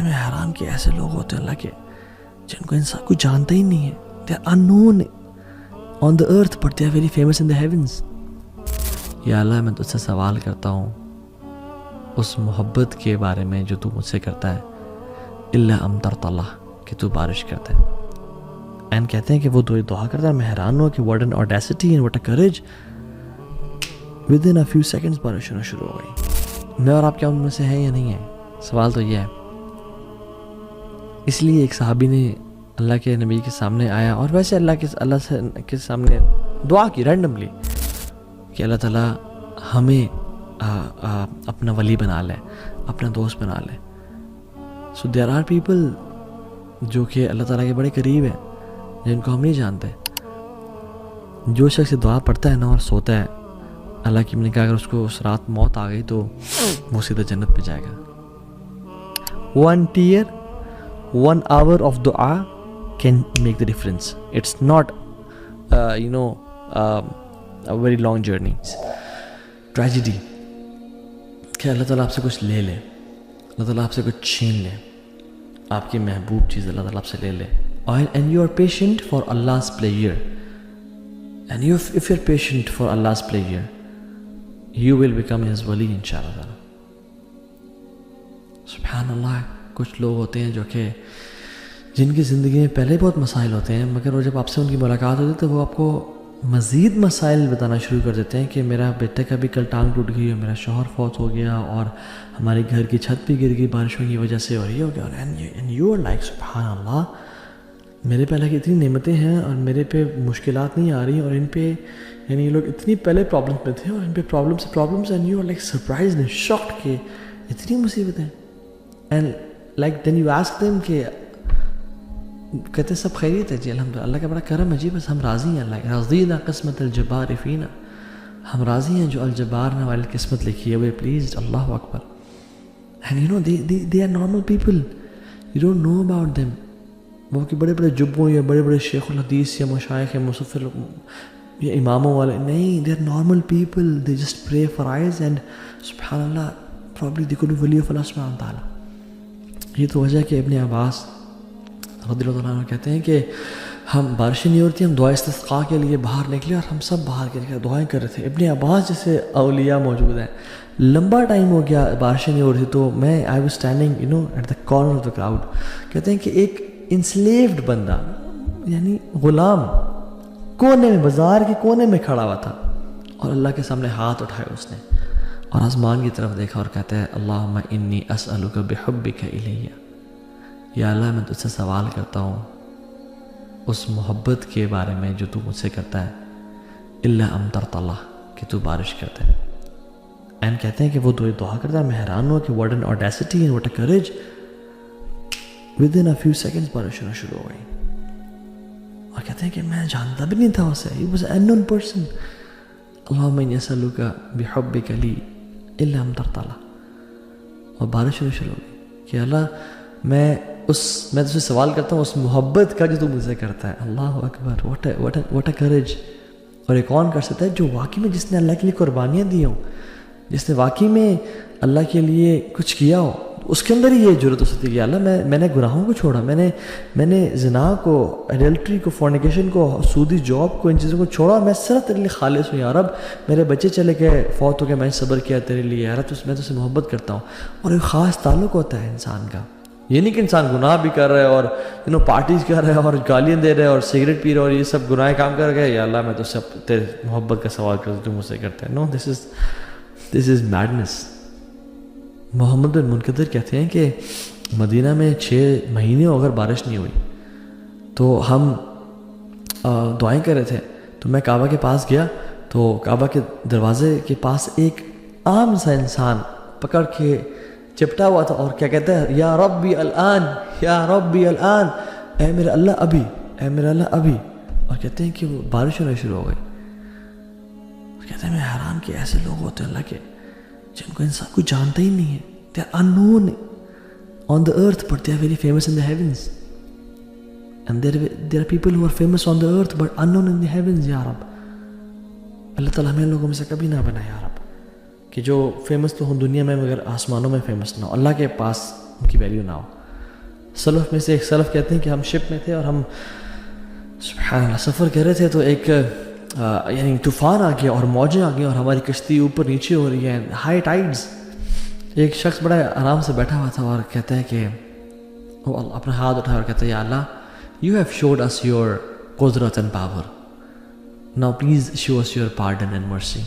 ہیں میں حیران کہ ایسے لوگ ہوتے ہیں اللہ کے جن کو انسان کوئی جانتا ہی نہیں ہے. They are unknown on the earth but they are very famous in the heavens. یا اللہ میں تجھ سے سوال کرتا ہوں اس محبت کے بارے میں جو تو مجھ سے کرتا ہے. الا امطرت اللہ کہ تو بارش کرتا ہے. اینڈ کہتے ہیں کہ وہ دعا کرتا ہے. میں حیران ہوں کہ what an audacity and what a courage. within a few seconds بارش ہونا شروع ہو گئی. میں اور آپ کیا ان میں سے ہیں یا نہیں ہیں؟ سوال تو یہ ہے. اس لیے ایک صحابی نے اللہ کے نبی کے سامنے آیا اور ویسے اللہ کے سامنے دعا کی رینڈملی کہ اللہ تعالیٰ ہمیں اپنا ولی بنا لے, اپنا دوست بنا لے. سو دیر آر پیپل جو کہ اللہ تعالیٰ کے بڑے قریب ہیں جن کو ہم نہیں جانتے. جو شخص دعا پڑھتا ہے نا اور سوتا ہے, اللہ کی نے کہا اگر اس کو اس رات موت آ گئی تو وہ سیدھا جنت پہ جائے گا. 1 tear, 1 hour of dua can make the difference. It's not a very long journey. Tragedy کہ اللہ تعالیٰ آپ سے کچھ لے لے, اللہ تعالیٰ آپ سے کچھ چھین لے, آپ کی محبوب چیز اللہ تعالیٰ آپ سے لے لے. And you are patient for Allah's pleasure. And if you're patient for Allah's pleasure, you will become His wali inshallah. سبحان اللہ. کچھ لوگ ہوتے ہیں جو کہ جن کی زندگی میں پہلے بہت مسائل ہوتے ہیں, مگر وہ جب آپ سے ان کی ملاقات ہوتی ہے تو وہ آپ کو مزید مسائل بتانا شروع کر دیتے ہیں کہ میرا بیٹے کا بھی کل ٹانگ ٹوٹ گئی اور میرا شوہر فوت ہو گیا اور ہمارے گھر کی چھت بھی گر گئی بارشوں کی وجہ سے اور یہ ہو گیا. اینڈ یو آر لائک سبحان اللہ, میرے پہ اللہ کی اتنی نعمتیں ہیں اور میرے پہ مشکلات نہیں آ رہی اور ان پہ یعنی یہ لوگ اتنی پہلے پرابلمس میں تھے اور ان پہ problems and you are like surprised and shocked کہ اتنی مصیبتیں. And like then you ask them کہ کہتے ہیں سب خیریت ہے جی الحمدللہ, اللہ کا بڑا کرم ہے جی, بس ہم راضی ہیں. اللہ رضینا قسمت الجبار فینا, ہم راضی ہیں جو الجبار نے والی قسمت لکھی ہے, وہ پلیز. اللہ اکبر. And you know they are normal people, you don't know about them. وہ کہ بڑے بڑے جبوں یا بڑے بڑے شیخ الحدیث یا مشائخ یا مصفر یا اماموں والے نہیں, they are normal people. They just pray for eyes and سبحان اللہ probably they could be wali of Allah سبحانہ تعالیٰ. یہ تو وجہ کہ ابن عباس رضی اللہ عنہ کہتے ہیں کہ ہم بارشیں نہیں ہوتی, ہم دعا استسقاء کے لیے باہر نکلے اور ہم سب باہر کے نکلے دعائیں کر رہے تھے. ابن عباس جیسے اولیاء موجود ہیں, لمبا ٹائم ہو گیا بارشیں نہیں ہو رہی تھی تو میں I was standing at the corner of the crowd. کہتے ہیں کہ ایک انسلیوڈ بندہ یعنی غلام کونے میں, بازار کے کونے میں کھڑا ہوا تھا اور اللہ کے سامنے ہاتھ اٹھائے اس نے اور آسمان کی طرف دیکھا اور کہتا ہے اللہم انی اسألک بحبک الیہ, یا اللہ میں تجھ سے سوال کرتا ہوں اس محبت کے بارے میں جو تو مجھ سے کرتا ہے. الا امطرت اللہ کہ تو بارش کرتا ہے. اینڈ کہتے ہیں کہ وہ دعا کرتا ہے. میں حیران ہوں کہ what an audacity and what a courage. within a few seconds بارش ہونا شروع ہو گئی اور کہتے ہیں کہ میں جانتا بھی نہیں تھا اسے, he was an unknown person. اللہم انی اسألک بحبک لی الا امطرت اللہ, اور بارش ہونا شروع ہو گئی کہ اللہ میں تجھ سے سوال کرتا ہوں اس محبت کا جو تو مجھ سے کرتا ہے. اللہ اکبر. what a courage. اور ایک کون کر سکتا ہے جو واقعی میں جس نے اللہ کے لیے قربانیاں دی ہوں, جس نے واقعی میں اللہ کے لیے کچھ کیا ہو, اس کے اندر ہی یہ جرت ہو سکتی ہے کہ اللہ میں نے گناہوں کو چھوڑا, میں نے زنا کو, ایڈلٹری کو, فورنیکیشن کو, سودی جاب کو, ان چیزوں کو چھوڑا, میں صرف تیرے لیے خالص ہوں. یا رب میرے بچے چلے گئے, فوت ہو گئے, میں نے صبر کیا تیرے لیے, یا رب میں تو سے محبت کرتا ہوں. اور ایک خاص تعلق ہوتا ہے انسان کا. یہ نہیں کہ انسان گناہ بھی کر رہا ہے اور پارٹیز کر رہا ہے اور گالیاں دے رہا ہے اور سگریٹ پی رہا ہے اور یہ سب گناہ کام کر گئے, یا اللہ میں تو سب تیرے محبت کا سوال کرتا ہوں تو مجھ سے کرتا ہے. نو, دس از میڈنس. محمد بن منکدر کہتے ہیں کہ مدینہ میں 6 مہینے اگر بارش نہیں ہوئی تو ہم دعائیں کر رہے تھے, تو میں کعبہ کے پاس گیا تو کعبہ کے دروازے کے پاس ایک عام سا انسان پکڑ کے چپٹا ہوا تھا اور کیا کہتا ہے, یا ربی الان, یا ربی الان, اے میرا اللہ ابھی, اے میرا اللہ ابھی. اور کہتے ہیں کہ وہ بارش ہونا شروع ہو گئی. کہتے ہیں میں حیران کہ ایسے لوگ ہوتے ہیں اللہ کے جن کو انسان کوئی جانتا ہی نہیں ہے. They are unknown on the earth but they are very famous in the heavens. And there are people who are famous on the earth but unknown in the heavens. یا رب اللہ تعالیٰ ہمیں لوگوں میں سے کبھی نہ بنا یا رب, کہ جو فیمس تو ہوں دنیا میں مگر آسمانوں میں فیمس نہ ہو, اللہ کے پاس ان کی ویلیو نہ ہو. سلف میں سے ایک سلف کہتے ہیں کہ ہم شپ میں تھے اور ہم سبحان اللہ سفر کر رہے تھے تو ایک یعنی طوفان آ گیا اور موجیں آ گئی اور ہماری کشتی اوپر نیچے ہو رہی ہے، ہائی ٹائیڈز. ایک شخص بڑا آرام سے بیٹھا ہوا تھا اور کہتا ہے کہ وہ اپنا ہاتھ اٹھا اور کہتا ہے یا Allah you have showed us your قدرت and power, now please show us your pardon and mercy.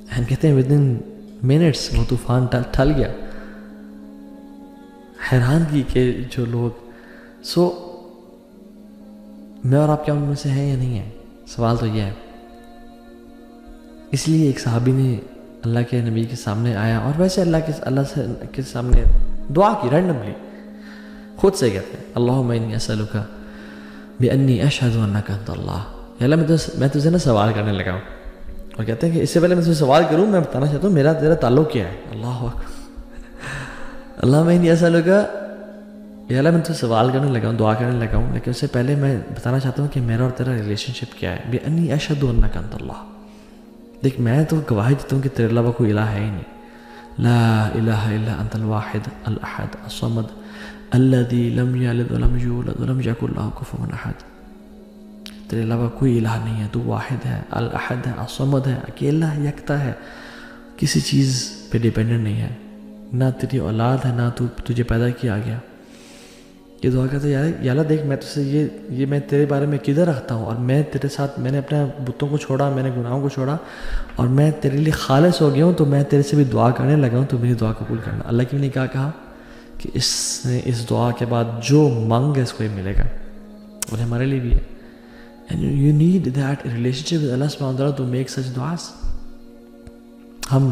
And کہتے ہیں ود ان منٹس وہ طوفان ٹل گیا. حیران کی کہ جو لوگ میں اور آپ کیا ان میں سے ہیں یا نہیں ہیں؟ سوال تو یہ ہے. اس لیے ایک صحابی نے اللہ کے نبی کے سامنے آیا اور ویسے اللہ کے سامنے دعا کی رینڈملی، خود سے کہتے ہیں اللہم انی اسألک بانی اشہد انک انت اللہ. یا اللہ میں تجھے نا سوال کرنے لگا ہوں، اور کہتے ہیں کہ اس سے پہلے میں تجھے سوال کروں میں بتانا چاہتا ہوں میرا تیرا تعلق کیا ہے. اللہ اکبر. اللہم انی اسألک، یا اللہ میں تجھے سوال کرنے لگا ہوں، دعا کرنے لگا ہوں، لیکن اس سے پہلے میں بتانا چاہتا ہوں کہ میرا اور تیرا ریلیشن شپ کیا ہے. بانی اشہد انک انت اللہ. دیکھ میں تو گواہی دیتا ہوں کہ تیرے علاوہ کوئی الہ ہے ہی نہیں. لا الہ الا انت الواحد الاحد الصمد الذی لم یلد ولم یولد ولم یکن لہ کفوا احد. تیرے علاوہ کوئی الہ نہیں ہے، تو واحد ہے، الاحد ہے، الصمد ہے، اکیلا ہے، یکتا ہے، کسی چیز پہ ڈیپینڈنٹ نہیں ہے، نہ تیری اولاد ہے نہ تجھے پیدا کیا گیا. یہ دعا کرتا ہے یا اللہ دیکھ میں تجھ سے یہ میں تیرے بارے میں کدھر رکھتا ہوں، اور میں تیرے ساتھ میں نے اپنے بتوں کو چھوڑا، میں نے گناہوں کو چھوڑا اور میں تیرے لیے خالص ہو گیا ہوں، تو میں تیرے سے بھی دعا کرنے لگا ہوں، تو میری دعا قبول کرنا. اللہ کی نے کیا کہا کہ اس نے اس دعا کے بعد جو مانگ ہے اس کو ہی ملے گا، اور ہمارے لیے بھی ہے. And you need that relationship with Allah subhanahu wa ta'ala to make such du'as. ہم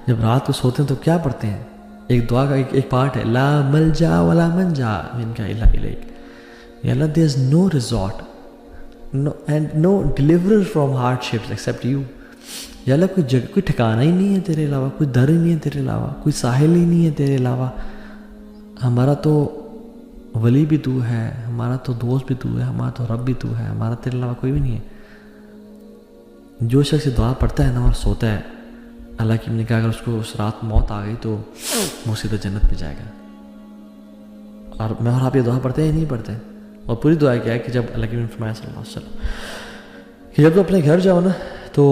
جب رات کو سوتے ہیں تو کیا پڑھتے ہیں؟ ایک دعا کا ایک پارٹ ہے لا ملجا ولا منجا منک الا الیک. یا اللہ there is no resort and no deliverer from hardships except you. یا اللہ کوئی جگہ کوئی ٹھکانہ ہی نہیں ہے تیرے علاوہ، کوئی در ہی نہیں ہے تیرے علاوہ، کوئی ساحل ہی نہیں ہے تیرے علاوہ. ہمارا تو ولی بھی تو ہے، ہمارا تو دوست بھی تو ہے، ہمارا تو رب بھی تو ہے، ہمارا تیرے علاوہ کوئی بھی نہیں ہے. جو شخص دعا پڑھتا ہے نا اور سوتا ہے، اللہ کی نے کہا اگر اس کو اس رات موت آ گئی تو وہ سیدھا جنت میں جائے گا. اور میں اور آپ یہ دعا پڑھتے ہیں یا نہیں پڑھتے؟ اور پوری دعا کیا ہے کہ جب اللہ کی نے فرمایا صلی اللہ علیہ وسلم کہ جب تم اپنے گھر جاؤ نا تو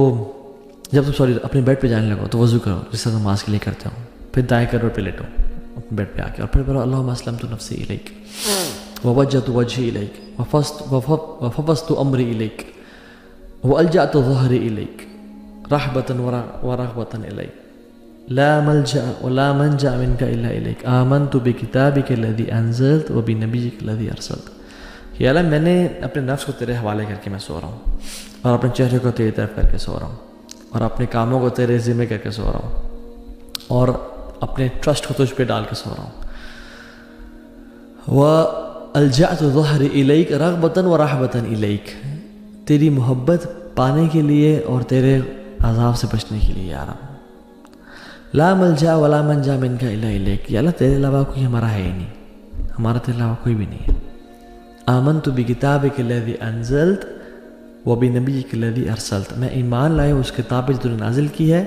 جب تم اپنے بیڈ پہ جانے لگو تو وضو کرو جس طرح نماز کے لیے کرتے ہو، پھر دائیں کروٹ پہ لیٹو اپنے بیڈ پہ آ کے، اور پھر بولو اللہم اسلمت نفسی الیک ووجہت وجہی الیک وفوضت امری الیک والجأت ظہری الیک رحبة ورغبة الیک لا ملجأ ولا منجأ منک الا الیک آمنت بکتابک الذی انزلت وبنبیک الذی ارسلت. یا اللہ میں نے اپنے نفس کو تیرے حوالے کر کے میں سو رہا ہوں، اور اپنے چہرے کو تیری طرف کر کے سو رہا ہوں، اور اپنے کاموں کو تیرے ذمہ کر کے سو رہا ہوں، اور اپنے ٹرسٹ کو تجھ پہ ڈال کے سو رہا ہوں. وَأَلْجَأْتُ ظَهْرِ إِلَيْكَ رَغْبَةً وَرَحْبَةً إِلَيْكَ، تیری محبت پانے کے لیے اور تیرے عذاب سے بچنے کے لیے. یا رب لا ملجا ولا منجا منک الا الیک. یا اللہ تیرے علاوہ کوئی ہمارا ہے ہی نہیں، ہمارا تیرے علاوہ کوئی بھی نہیں ہے. آمنت بکتابک الذی انزلت وبنبیک الذی ارسلت، میں ایمان لائے اس کتاب پہ جو تو نے نازل کی ہے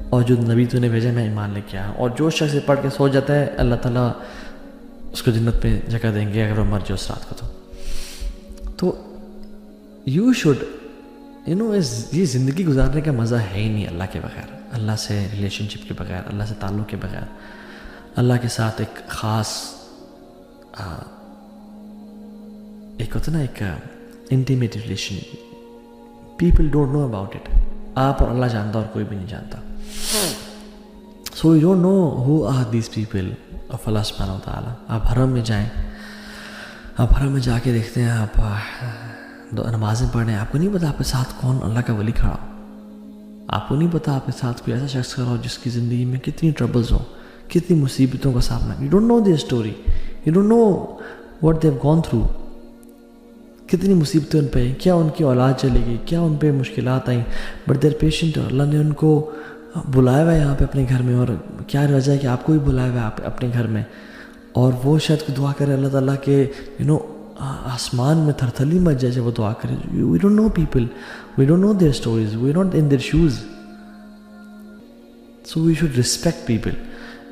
اور جو نبی تو نے بھیجا میں ایمان لے کے آیا. اور جو شخص پڑھ کے سو جاتا ہے اللہ تعالیٰ اس کو جنت میں جگہ دیں گے اگر وہ مر جائے اس رات کو. تو یو شوڈ یہ زندگی گزارنے کا مزہ ہے ہی نہیں اللہ کے بغیر، اللہ سے ریلیشن شپ کے بغیر، اللہ سے تعلق کے بغیر، اللہ کے ساتھ ایک خاص ایک ہوتا نا ایک intimate relation. People don't know about it. آپ اور اللہ جانتا اور کوئی بھی نہیں جانتا. So you don't know who are these people of Allah سبحانہ و تعالیٰ. آپ حرم میں جائیں، آپ حرم میں جا کے دیکھتے ہیں، آپ نمازیں پڑھیں، آپ کو نہیں پتا آپ کے ساتھ کون اللہ کا ولی کھڑا ہو. آپ کو نہیں پتا آپ کے ساتھ کوئی ایسا شخص کھڑا ہو جس کی زندگی میں کتنی ٹربلز ہوں، کتنی مصیبتوں کا سامنا. You don't know their story, you don't know what they have gone through. کتنی مصیبتیں ان پہ آئیں، کیا ان کی اولاد چلی گئی، کیا ان پہ مشکلات آئیں، بٹ دیر پیشنٹ. اور اللہ نے ان کو بلایا ہوا ہے یہاں پہ اپنے گھر میں، اور کیا وجہ ہے کہ آپ کو بھی بلایا ہوا ہے اپنے گھر میں. اور وہ شاید کو دعا کرے اللہ تعالیٰ کہ آسمان میں تھرتھلی مچ جائے جب وہ دعا کرے. We don't know people, we don't know their stories, we not in their shows. So we should respect people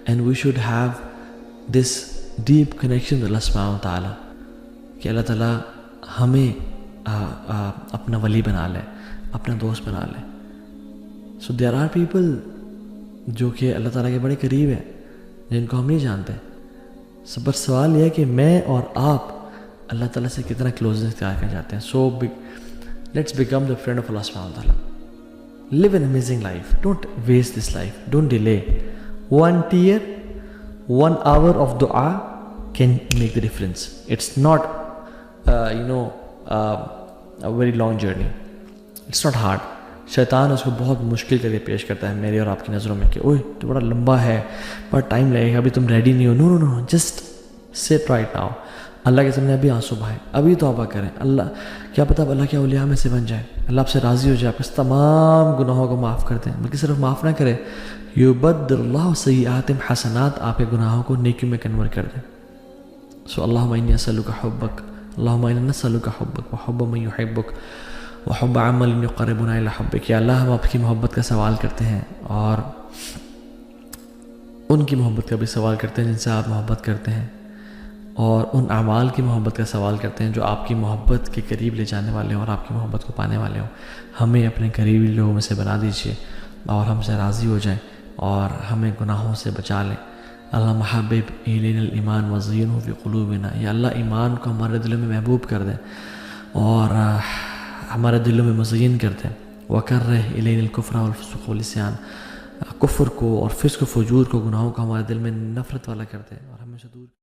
and we should have this deep connection Allah سبحانہ و تعالیٰ کہ اللہ تعالیٰ ہمیں اپنا ولی بنا لے، اپنا دوست بنا لے. سو دیر آر پیپل جو کہ اللہ تعالیٰ کے بڑے قریب ہیں جن کو ہم نہیں جانتے. بس سوال یہ ہے کہ میں اور آپ اللہ تعالیٰ سے کتنا کلوزنس اختیار کر جاتے ہیں. So let's become the friend of Allah سبحانہ و تعالیٰ. Live an amazing life. Don't waste this life. Don't delay. 1 tear, 1 hour of dua can make the difference. It's not a very long journey. It's not hard. شیطان اس کو بہت مشکل کر کے پیش کرتا ہے میری اور آپ کی نظروں میں کہ اوہ تو بڑا لمبا ہے، بڑا ٹائم لگے گا، ابھی تم ریڈی نہیں ہو. نو نو نو، جسٹ سٹ رائٹ ناؤ. اللہ کے سامنے ابھی آنسو بہائیں، ابھی توبہ کریں. اللہ کیا پتہ اب اللہ کے اولیاء میں سے بن جائے، اللہ آپ سے راضی ہو جائے، آپ کے تمام گناہوں کو معاف کر دیں. بلکہ صرف معاف نہ کرے، یبدل اللہ سیئاتہم حسنات، آپ کے گناہوں کو نیکیوں میں کنورٹ کر دیں. سو اللہم انی اسألک حبک، اللہم انا نسألک حبک وحب من یحبک وحب عمل یقربنا الی حبک. یا اللہ ہم آپ کی محبت کا سوال کرتے ہیں اور ان کی محبت کا بھی سوال کرتے ہیں جن سے آپ محبت کرتے ہیں، اور ان اعمال کی محبت کا سوال کرتے ہیں جو آپ کی محبت کے قریب لے جانے والے ہوں اور آپ کی محبت کو پانے والے ہوں. ہمیں اپنے قریبی لوگوں میں سے بنا دیجیے اور ہم سے راضی ہو جائیں اور ہمیں گناہوں سے بچا لیں. اللہم حبب الینا الایمان وزینہ فی قلوبنا. یا اللہ ایمان کو ہمارے دلوں میں محبوب کر دیں اور ہمارے دلوں میں مزین کر دیں. وکرہ الینا الکفر والفسوق والعصیان، کفر کو اور فسق و فجور کو، گناہوں کو ہمارے دل میں نفرت والا کر دیں اور ہمیں سے دور